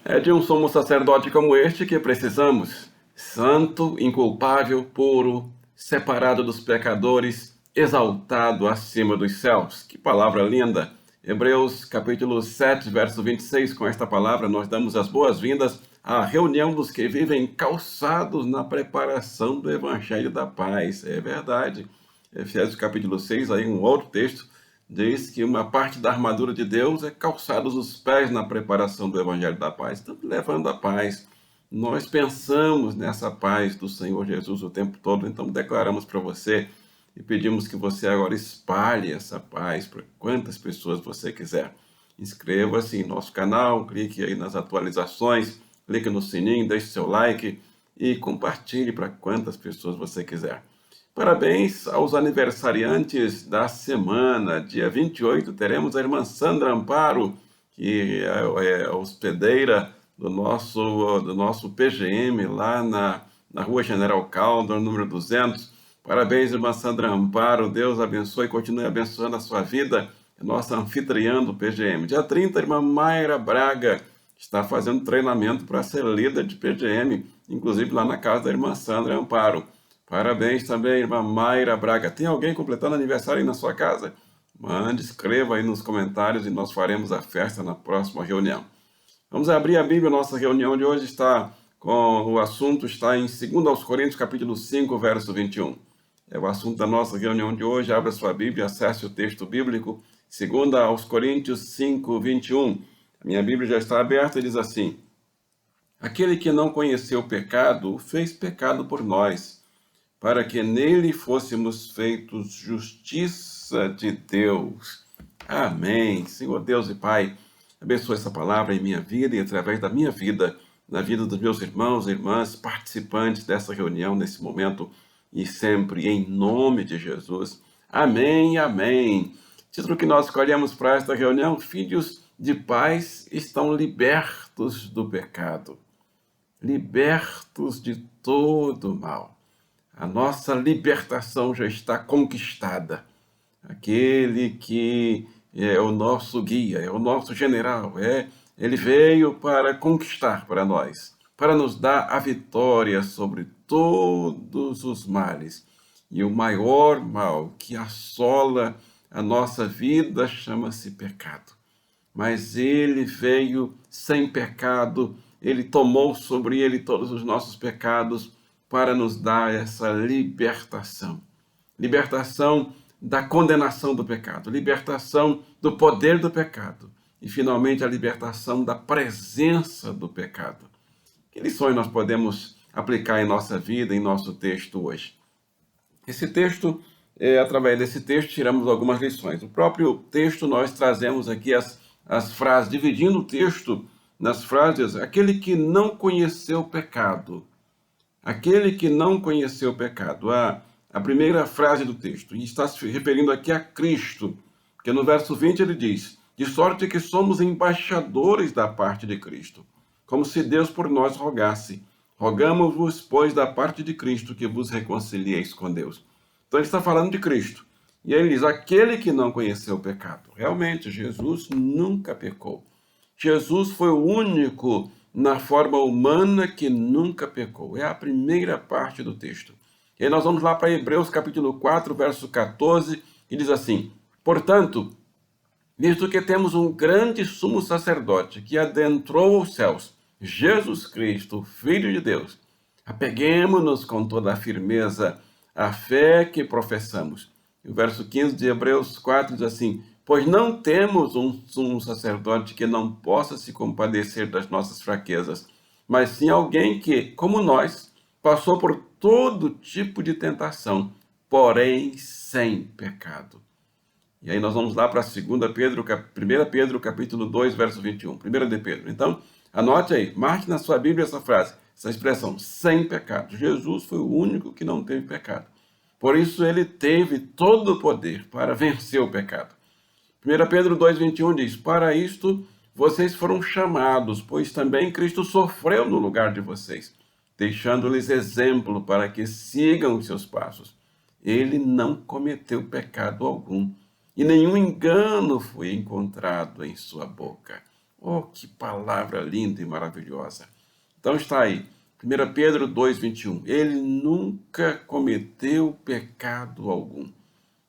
É de um sumo sacerdote como este que precisamos, santo, inculpável, puro, separado dos pecadores, exaltado acima dos céus. Que palavra linda! Hebreus capítulo 7, verso 26, com esta palavra nós damos as boas-vindas à reunião dos que vivem calçados na preparação do Evangelho da Paz. É verdade. Efésios capítulo 6, aí um outro texto, diz que uma parte da armadura de Deus é calçados os pés na preparação do Evangelho da Paz, estamos levando a paz. Nós pensamos nessa paz do Senhor Jesus o tempo todo, então declaramos para você e pedimos que você agora espalhe essa paz para quantas pessoas você quiser. Inscreva-se em nosso canal, clique aí nas atualizações, clique no sininho, deixe seu like e compartilhe para quantas pessoas você quiser. Parabéns aos aniversariantes da semana. Dia 28 teremos a irmã Sandra Amparo, que é hospedeira do nosso PGM lá na Rua General Caldor, número 200. Parabéns, irmã Sandra Amparo. Deus abençoe e continue abençoando a sua vida. É nossa anfitriã do PGM. Dia 30, irmã Mayra Braga está fazendo treinamento para ser líder de PGM, inclusive lá na casa da irmã Sandra Amparo. Parabéns também, irmã Mayra Braga. Tem alguém completando aniversário aí na sua casa? Mande, escreva aí nos comentários e nós faremos a festa na próxima reunião. Vamos abrir a Bíblia. Nossa reunião de hoje está o assunto está em 2 Coríntios, capítulo 5, verso 21. É o assunto da nossa reunião de hoje. Abra sua Bíblia, acesse o texto bíblico, 2 Coríntios 5, 21. A minha Bíblia já está aberta e diz assim: Aquele que não conheceu o pecado, o fez pecado por nós, para que nele fôssemos feitos justiça de Deus. Amém. Senhor Deus e Pai, abençoe essa palavra em minha vida e através da minha vida, na vida dos meus irmãos e irmãs, participantes dessa reunião nesse momento e sempre em nome de Jesus. Amém, amém. Título que nós escolhemos para esta reunião: Filhos de pais estão libertos do pecado, libertos de todo mal. A nossa libertação já está conquistada. Aquele que é o nosso guia, é o nosso general, ele veio para conquistar para nós, para nos dar a vitória sobre todos os males. E o maior mal que assola a nossa vida chama-se pecado. Mas ele veio sem pecado, ele tomou sobre ele todos os nossos pecados para nos dar essa libertação. Libertação da condenação do pecado, libertação do poder do pecado e, finalmente, a libertação da presença do pecado. Que lições nós podemos aplicar em nossa vida, em nosso texto hoje? Através desse texto, tiramos algumas lições. No próprio texto, nós trazemos aqui as frases, dividindo o texto nas frases: aquele que não conheceu o pecado. Aquele que não conheceu o pecado. A primeira frase do texto, e está se referindo aqui a Cristo, porque no verso 20 ele diz: de sorte que somos embaixadores da parte de Cristo, como se Deus por nós rogasse. Rogamos-vos, pois, da parte de Cristo, que vos reconcilieis com Deus. Então ele está falando de Cristo. E ele diz: aquele que não conheceu o pecado. Realmente, Jesus nunca pecou. Jesus foi o único na forma humana que nunca pecou. É a primeira parte do texto. E aí nós vamos lá para Hebreus capítulo 4, verso 14, e diz assim: portanto, visto que temos um grande sumo sacerdote que adentrou os céus, Jesus Cristo, Filho de Deus, apeguemo-nos com toda a firmeza à fé que professamos. E o verso 15 de Hebreus 4 diz assim: pois não temos um sumo sacerdote que não possa se compadecer das nossas fraquezas, mas sim alguém que, como nós, passou por todo tipo de tentação, porém sem pecado. E aí nós vamos lá para 1 Pedro, capítulo 2, verso 21. 1 de Pedro. Então, anote aí, marque na sua Bíblia essa frase, essa expressão: sem pecado. Jesus foi o único que não teve pecado. Por isso ele teve todo o poder para vencer o pecado. 1 Pedro 2,21 diz: para isto vocês foram chamados, pois também Cristo sofreu no lugar de vocês, deixando-lhes exemplo para que sigam os seus passos. Ele não cometeu pecado algum, e nenhum engano foi encontrado em sua boca. Oh, que palavra linda e maravilhosa. Então está aí, 1 Pedro 2,21. Ele nunca cometeu pecado algum,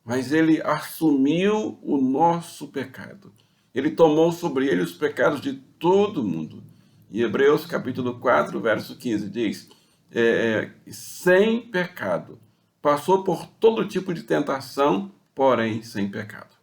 mas ele assumiu o nosso pecado. Ele tomou sobre ele os pecados de todo mundo. Em Hebreus capítulo 4, verso 15, diz, sem pecado. Passou por todo tipo de tentação, porém sem pecado.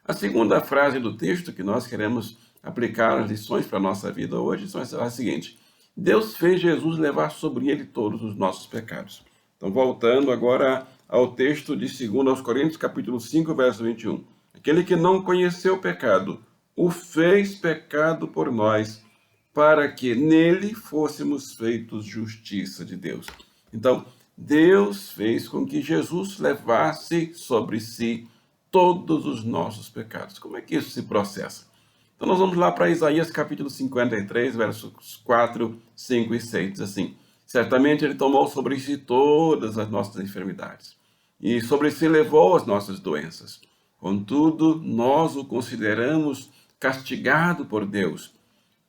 A segunda frase do texto que nós queremos aplicar as lições para a nossa vida hoje é a seguinte: Deus fez Jesus levar sobre ele todos os nossos pecados. Então, voltando agora ao texto de 2 Coríntios, capítulo 5, verso 21. Aquele que não conheceu o pecado, o fez pecado por nós, para que nele fôssemos feitos justiça de Deus. Então, Deus fez com que Jesus levasse sobre si todos os nossos pecados. Como é que isso se processa? Então nós vamos lá para Isaías capítulo 53, versos 4, 5 e 6. Diz assim: certamente ele tomou sobre si todas as nossas enfermidades, e sobre si levou as nossas doenças. Contudo, nós o consideramos castigado por Deus,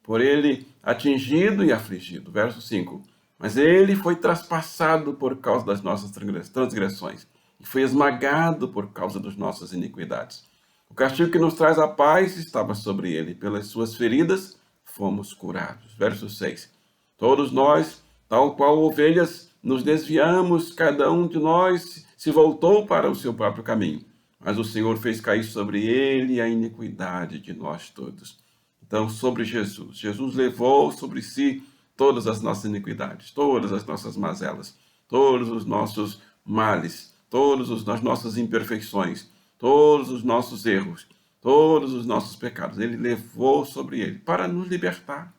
por ele atingido e afligido. Verso 5. Mas ele foi traspassado por causa das nossas transgressões, e foi esmagado por causa das nossas iniquidades. O castigo que nos traz a paz estava sobre ele, pelas suas feridas fomos curados. Verso 6. Todos nós, tal qual ovelhas, nos desviamos, cada um de nós se voltou para o seu próprio caminho, mas o Senhor fez cair sobre ele a iniquidade de nós todos. Então, sobre Jesus, Jesus levou sobre si todas as nossas iniquidades, todas as nossas mazelas, todos os nossos males, todas as nossas imperfeições, todos os nossos erros, todos os nossos pecados. Ele levou sobre ele para nos libertar,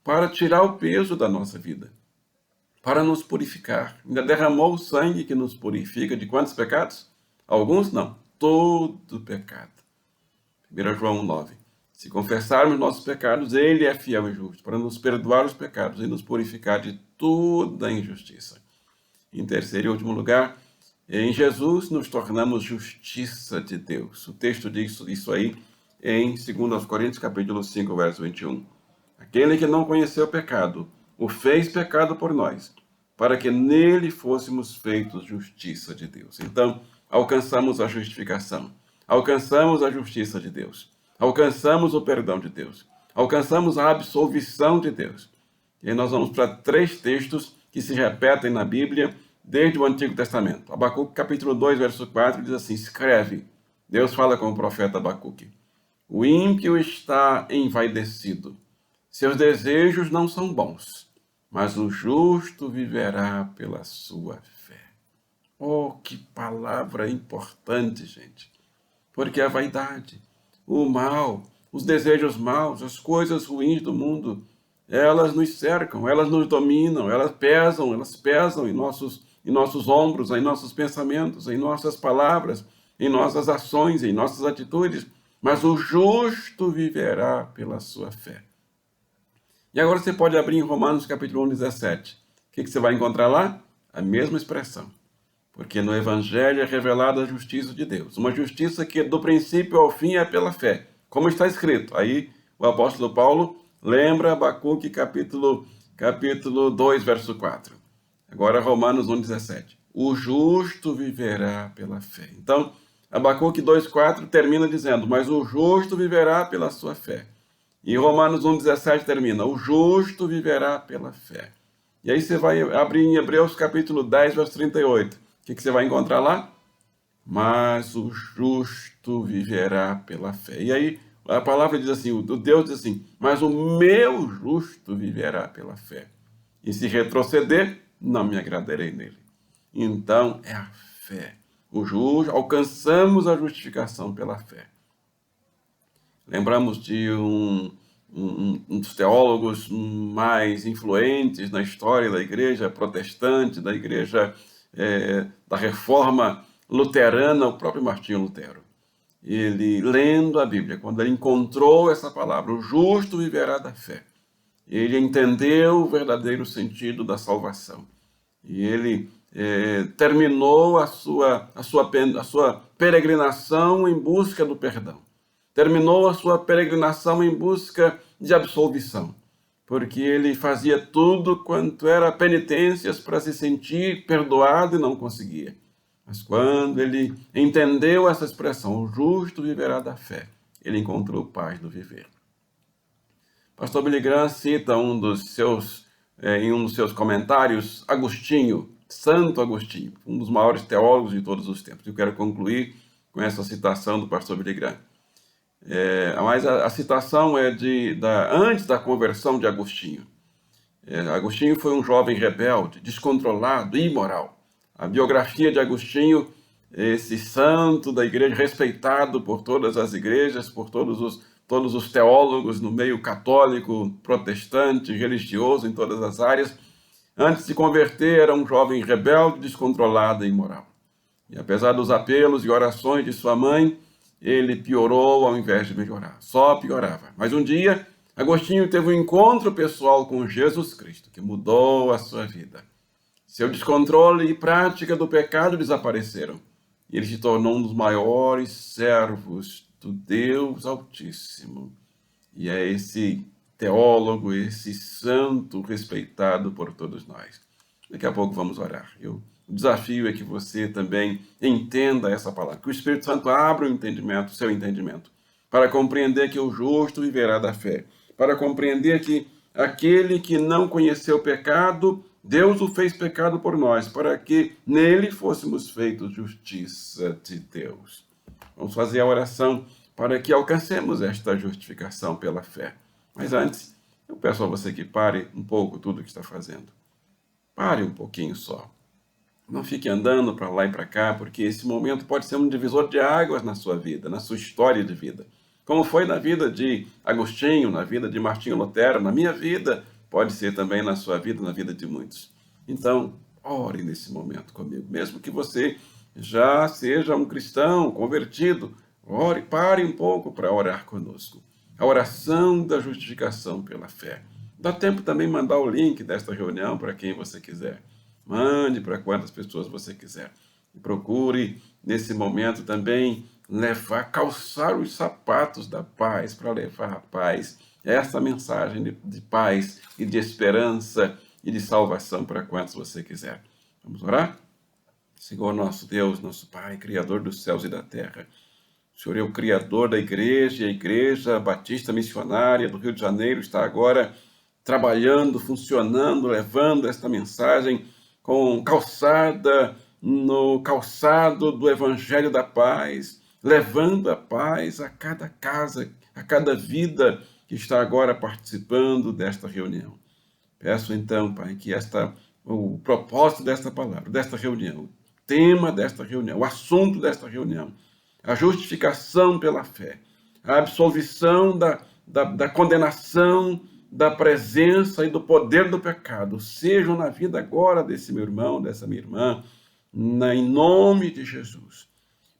para tirar o peso da nossa vida, para nos purificar. Ainda derramou o sangue que nos purifica de quantos pecados? Alguns não, todo pecado. 1 João 9. Se confessarmos nossos pecados, ele é fiel e justo para nos perdoar os pecados e nos purificar de toda injustiça. Em terceiro e último lugar, em Jesus nos tornamos justiça de Deus. O texto diz isso aí em 2 Coríntios capítulo 5, verso 21. Aquele que não conheceu o pecado, o fez pecado por nós, para que nele fôssemos feitos justiça de Deus. Então, alcançamos a justificação, alcançamos a justiça de Deus, alcançamos o perdão de Deus, alcançamos a absolvição de Deus. E aí nós vamos para 3 textos que se repetem na Bíblia desde o Antigo Testamento. Abacuque capítulo 2, verso 4 diz assim: escreve, Deus fala com o profeta Abacuque, o ímpio está envaidecido, seus desejos não são bons, mas o justo viverá pela sua fé. Oh, que palavra importante, gente. Porque a vaidade, o mal, os desejos maus, as coisas ruins do mundo, elas nos cercam, elas nos dominam, elas pesam em nossos ombros, em nossos pensamentos, em nossas palavras, em nossas ações, em nossas atitudes. Mas o justo viverá pela sua fé. E agora você pode abrir em Romanos capítulo 1, 17. O que você vai encontrar lá? A mesma expressão. Porque no Evangelho é revelada a justiça de Deus. Uma justiça que do princípio ao fim é pela fé. Como está escrito. Aí o apóstolo Paulo lembra Abacuque capítulo 2, verso 4. Agora Romanos 1, 17. O justo viverá pela fé. Então, Abacuque 2, 4 termina dizendo, mas o justo viverá pela sua fé. E Romanos 1,17 termina, o justo viverá pela fé. E aí você vai abrir em Hebreus capítulo 10, verso 38. O que você vai encontrar lá? Mas o justo viverá pela fé. E aí a palavra diz assim, o Deus diz assim, mas o meu justo viverá pela fé. E se retroceder, não me agradarei nele. Então é a fé. O justo, alcançamos a justificação pela fé. Lembramos de um dos teólogos mais influentes na história da igreja protestante, da igreja da reforma luterana, o próprio Martinho Lutero. Ele, lendo a Bíblia, quando ele encontrou essa palavra, o justo viverá da fé, ele entendeu o verdadeiro sentido da salvação. E ele terminou a sua peregrinação em busca do perdão. terminou a sua peregrinação em busca de absolvição, porque ele fazia tudo quanto era penitências para se sentir perdoado e não conseguia. Mas quando ele entendeu essa expressão, o justo viverá da fé, ele encontrou paz no viver. Pastor Billy Graham cita em um dos seus comentários, Agostinho, Santo Agostinho, um dos maiores teólogos de todos os tempos. Eu quero concluir com essa citação do pastor Billy Graham. Mas a citação é antes da conversão de Agostinho. Agostinho foi um jovem rebelde, descontrolado e imoral. A biografia de Agostinho, esse santo da igreja, respeitado por todas as igrejas, por todos os teólogos no meio católico, protestante, religioso, em todas as áreas, antes de converter, era um jovem rebelde, descontrolado e imoral. E apesar dos apelos e orações de sua mãe, ele piorou ao invés de melhorar, só piorava. Mas um dia, Agostinho teve um encontro pessoal com Jesus Cristo, que mudou a sua vida. Seu descontrole e prática do pecado desapareceram. E ele se tornou um dos maiores servos do Deus Altíssimo. E é esse teólogo, esse santo respeitado por todos nós. Daqui a pouco vamos orar. O desafio é que você também entenda essa palavra, que o Espírito Santo abra o seu entendimento, para compreender que o justo viverá da fé, para compreender que aquele que não conheceu o pecado, Deus o fez pecado por nós, para que nele fôssemos feitos justiça de Deus. Vamos fazer a oração para que alcancemos esta justificação pela fé. Mas antes, eu peço a você que pare um pouco tudo o que está fazendo. Pare um pouquinho só. Não fique andando para lá e para cá, porque esse momento pode ser um divisor de águas na sua vida, na sua história de vida. Como foi na vida de Agostinho, na vida de Martinho Lutero, na minha vida, pode ser também na sua vida, na vida de muitos. Então, ore nesse momento comigo. Mesmo que você já seja um cristão convertido, ore, pare um pouco para orar conosco. A oração da justificação pela fé. Dá tempo também mandar o link desta reunião para quem você quiser. Mande para quantas pessoas você quiser. E procure, nesse momento também, calçar os sapatos da paz, para levar a paz, essa mensagem de paz e de esperança e de salvação para quantos você quiser. Vamos orar? Senhor nosso Deus, nosso Pai, Criador dos céus e da terra, o Senhor é o Criador da igreja, e a Igreja Batista Missionária do Rio de Janeiro está agora trabalhando, funcionando, levando esta mensagem calçada no calçado do Evangelho da Paz, levando a paz a cada casa, a cada vida que está agora participando desta reunião. Peço então, Pai, que o propósito desta palavra, desta reunião, o tema desta reunião, o assunto desta reunião, a justificação pela fé, a absolvição da condenação, da presença e do poder do pecado, sejam na vida agora desse meu irmão, dessa minha irmã, em nome de Jesus.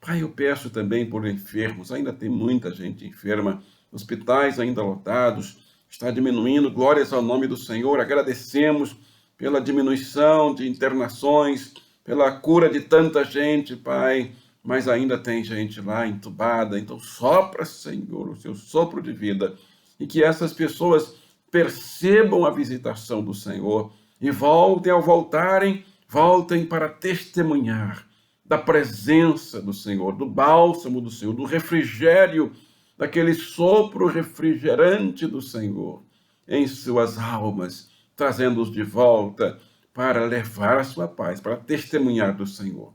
Pai, eu peço também por enfermos, ainda tem muita gente enferma, hospitais ainda lotados, está diminuindo, glórias ao nome do Senhor, agradecemos pela diminuição de internações, pela cura de tanta gente, Pai, mas ainda tem gente lá entubada, então sopra, Senhor, o seu sopro de vida, e que essas pessoas percebam a visitação do Senhor e voltem para testemunhar da presença do Senhor, do bálsamo do Senhor, do refrigério, daquele sopro refrigerante do Senhor em suas almas, trazendo-os de volta para levar a sua paz, para testemunhar do Senhor.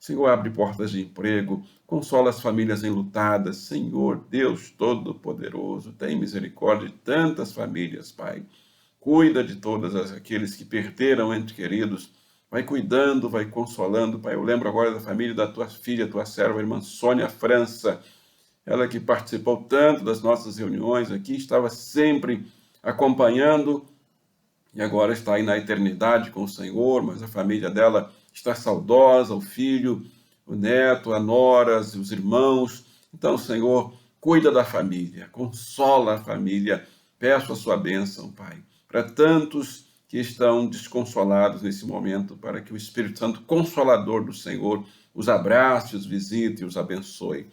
Senhor, abre portas de emprego, consola as famílias enlutadas. Senhor, Deus Todo-Poderoso, tem misericórdia de tantas famílias, Pai. Cuida de todos aqueles que perderam entes queridos. Vai cuidando, vai consolando, Pai. Eu lembro agora da família da tua filha, tua serva, a irmã Sônia França. Ela que participou tanto das nossas reuniões aqui, estava sempre acompanhando e agora está aí na eternidade com o Senhor, mas a família dela está saudosa, o filho, o neto, a nora, os irmãos. Então, Senhor, cuida da família, consola a família. Peço a sua bênção, Pai, para tantos que estão desconsolados nesse momento, para que o Espírito Santo Consolador do Senhor os abrace, os visite e os abençoe.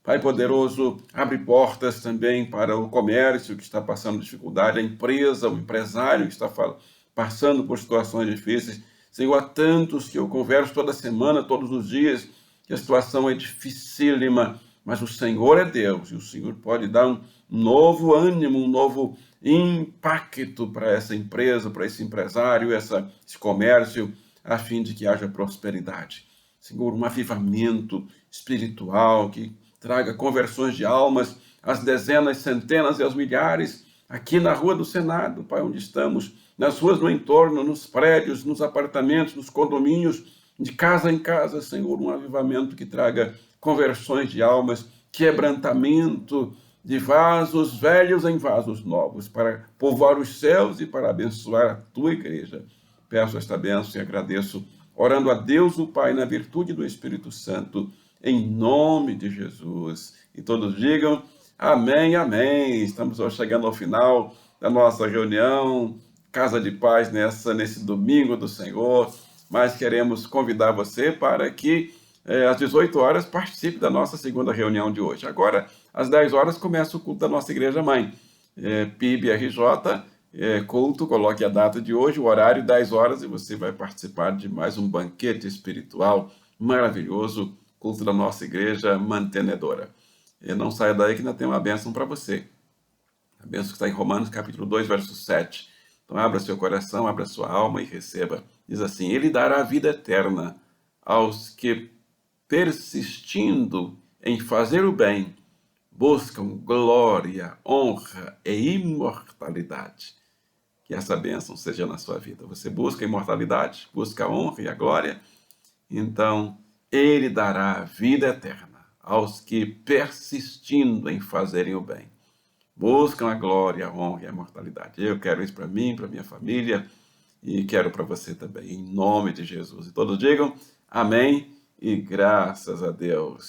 Pai poderoso, abre portas também para o comércio que está passando dificuldade, a empresa, o empresário que está passando por situações difíceis. Senhor, há tantos que eu converso toda semana, todos os dias, que a situação é dificílima, mas o Senhor é Deus e o Senhor pode dar um novo ânimo, um novo impacto para essa empresa, para esse empresário, esse comércio, a fim de que haja prosperidade. Senhor, um avivamento espiritual que traga conversões de almas às dezenas, centenas e aos milhares, aqui na Rua do Senado, Pai, onde estamos, nas ruas no entorno, nos prédios, nos apartamentos, nos condomínios, de casa em casa, Senhor, um avivamento que traga conversões de almas, quebrantamento de vasos velhos em vasos novos, para povoar os céus e para abençoar a tua igreja. Peço esta bênção e agradeço, orando a Deus o Pai, na virtude do Espírito Santo, em nome de Jesus. E todos digam amém, amém. Estamos chegando ao final da nossa reunião, Casa de Paz, nesse domingo do Senhor, mas queremos convidar você para que às 18 horas participe da nossa segunda reunião de hoje. Agora, às 10 horas, começa o culto da nossa Igreja Mãe. PIB-RJ, culto, coloque a data de hoje, o horário, 10 horas, e você vai participar de mais um banquete espiritual maravilhoso, culto da nossa Igreja Mantenedora. E não saia daí que ainda tem uma bênção para você. A bênção que está em Romanos, capítulo 2, verso 7. Então, abra seu coração, abra sua alma e receba. Diz assim: Ele dará a vida eterna aos que, persistindo em fazer o bem, buscam glória, honra e imortalidade. Que essa bênção seja na sua vida. Você busca a imortalidade, busca a honra e a glória, então Ele dará a vida eterna aos que, persistindo em fazerem o bem, buscam a glória, a honra e a imortalidade. Eu quero isso para mim, para minha família, e quero para você também, em nome de Jesus. E todos digam amém e graças a Deus.